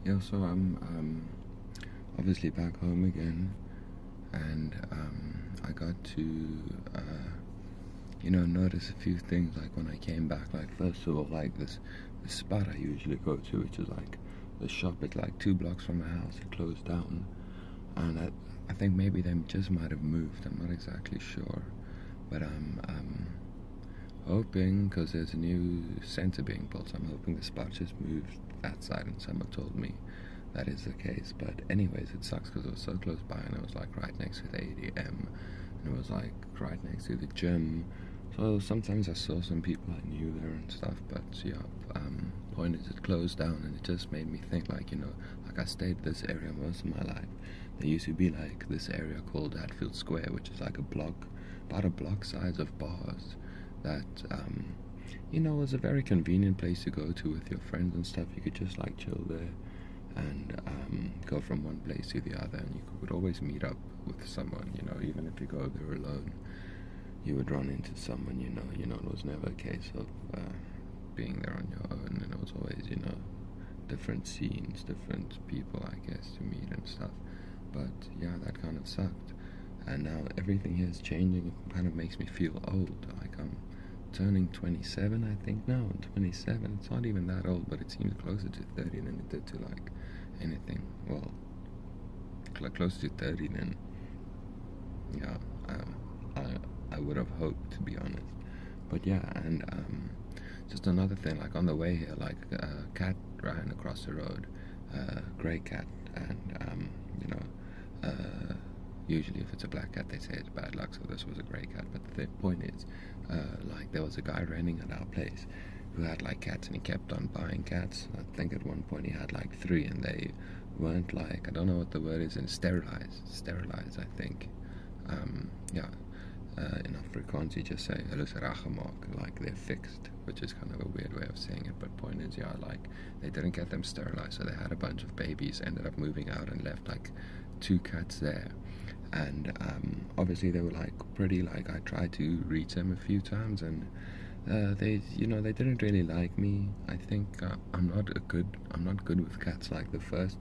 Yeah, so I'm obviously back home again, and I got to notice a few things. Like when I came back, like first of all, like this spot I usually go to, which is like the shop. It's like 2 blocks from my house. It closed down, and I think maybe they just might have moved. I'm not exactly sure, but I'm hoping, because there's a new center being built, so I'm hoping the spot just moved that side, and someone told me that is the case. But anyways, it sucks because it was so close by, and it was like right next to the ADM, and it was like right next to the gym. So sometimes I saw some people I knew there and stuff, but yeah, point is it closed down, and it just made me think, like, like I stayed this area most of my life. There used to be like this area called Hatfield Square, which is like about a block size of bars that was a very convenient place to go to with your friends and stuff. You could just like chill there and go from one place to the other, and you could always meet up with someone. Even if you go there alone, you would run into someone. It was never a case of being there on your own, and it was always different scenes, different people, I guess, to meet and stuff. But yeah, that kind of sucked, and now everything here is changing. It kind of makes me feel old. Like I'm turning 27, I think now. I'm 27. It's not even that old, but it seems closer to 30 than it did to like anything. Well, closer to 30 than I would have hoped, to be honest. But yeah, and just another thing, like on the way here, like a cat ran across the road, grey cat, and usually if it's a black cat they say it's bad luck, so this was a grey cat. But the point is, like there was a guy renting at our place who had like cats, and he kept on buying cats. I think at one point he had like 3, and they weren't, like, I don't know what the word is, sterilized, I think. In Afrikaans you just say hulle is reggemaak, like they're fixed, which is kind of a weird way of saying it. But point is, yeah, like they didn't get them sterilized, so they had a bunch of babies, ended up moving out and left like 2 cats there. And obviously they were like pretty, like I tried to reach them a few times, and they didn't really like me. I think I'm not good with cats. Like the first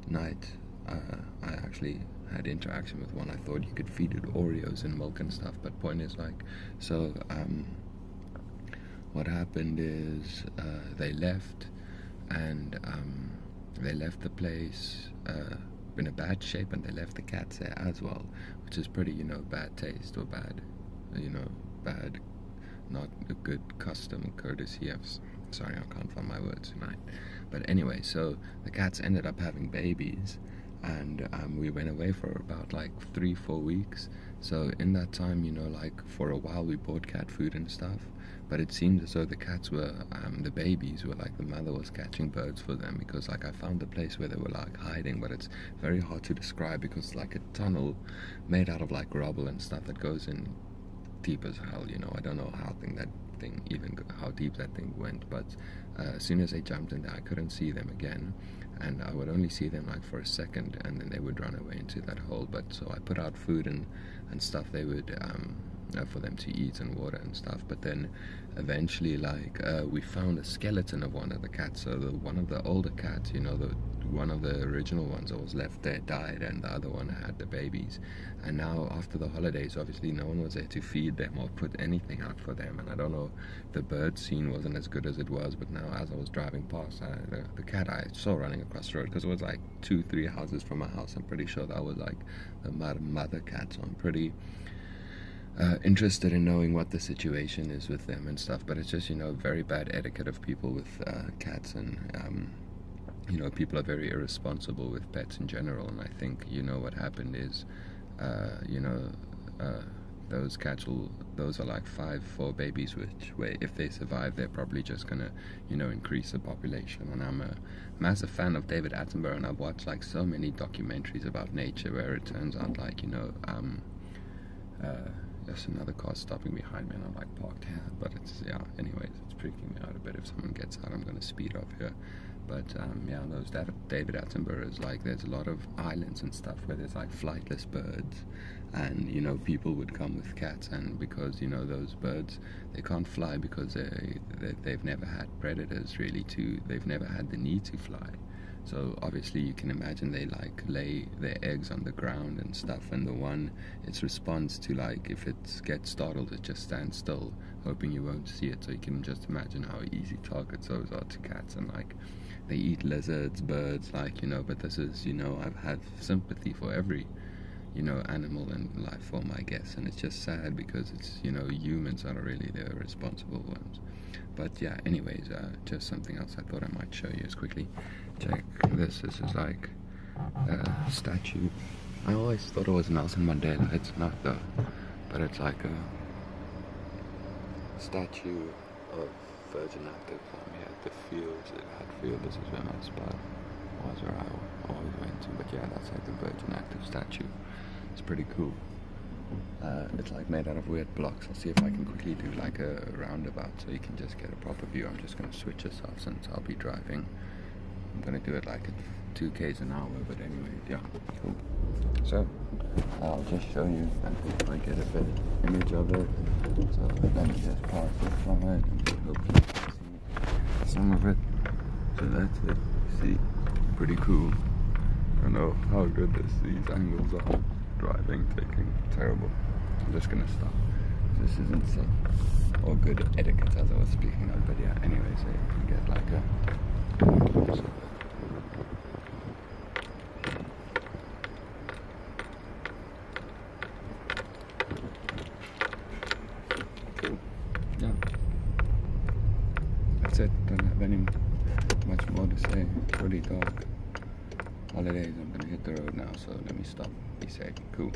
night I actually had interaction with one, I thought you could feed it Oreos and milk and stuff. But point is, like, so what happened is they left, and they left the place in a bad shape, and they left the cats there as well, which is pretty, bad taste, or bad, not a good custom, courtesy. Sorry, I can't find my words tonight. But anyway, so the cats ended up having babies, and we went away for about like 3-4 weeks. So in that time, like for a while we bought cat food and stuff, but it seemed as though the cats were, the babies were like, the mother was catching birds for them, because like I found the place where they were like hiding, but it's very hard to describe because it's like a tunnel made out of like rubble and stuff that goes in deep as hell. I don't know how how deep that thing went, but as soon as they jumped in there, I couldn't see them again, and I would only see them like for a second, and then they would run away into that hole. But so I put out food and stuff they would for them to eat, and water and stuff. But then eventually, like we found a skeleton of one of the cats. So one of the older cats, one of the original ones that was left there died, and the other one had the babies. And now after the holidays, obviously no one was there to feed them or put anything out for them. And I don't know, the bird scene wasn't as good as it was, but now as I was driving past, the cat I saw running across the road, because it was like 2-3 houses from my house, I'm pretty sure that was like the mother cat. So I'm pretty interested in knowing what the situation is with them and stuff. But it's just, very bad etiquette of people with cats, and people are very irresponsible with pets in general. And I think, what happened is, those cats those are like 4 babies, where if they survive, they're probably just gonna, increase the population. And I'm a massive fan of David Attenborough, and I've watched like so many documentaries about nature where it turns out, like, there's another car stopping behind me, and I'm like parked here, but it's, anyways, it's freaking me out a bit. If someone gets out, I'm gonna speed off here. But those David Attenborough is like, there's a lot of islands and stuff where there's like flightless birds, and people would come with cats, and because those birds, they can't fly because they've never had predators really they've never had the need to fly. So obviously you can imagine they like lay their eggs on the ground and stuff, and the one, its response to, like, if it gets startled, it just stands still, hoping you won't see it. So you can just imagine how easy targets those are to cats. And like, they eat lizards, birds, like, you know, but this is, you know, I've had sympathy for every, you know, animal and life form, I guess. And it's just sad because it's, you know, humans are really the responsible ones. But yeah, anyways, just something else I thought I might show you as quickly. Check this. This is like a statue. I always thought it was Nelson Mandela. It's not though, but it's like a statue of virgin active here at the fields at Hatfield. This is where my spot was, where I always went to. But yeah, that's like the virgin active statue. It's pretty cool. It's like made out of weird blocks. I'll see if I can quickly do like a roundabout so you can just get a proper view. I'm just going to switch this off since I'll be driving. I'm going to do it like at 2 km an hour, but anyway, yeah, cool. So, I'll just show you and if I get a better image of it. So, let me just park it from it and hopefully see some of it. So that's it. See, pretty cool. I don't know how good these angles are. Driving, taking, terrible. I'm just gonna stop. This isn't safe or good etiquette as I was speaking of, but yeah, anyway, so you can get like a... So, cool. Yeah. That's it. Don't have any much more to say. It's pretty dark. Holidays, I'm gonna hit the road now, so let me stop. Be safe. Cool.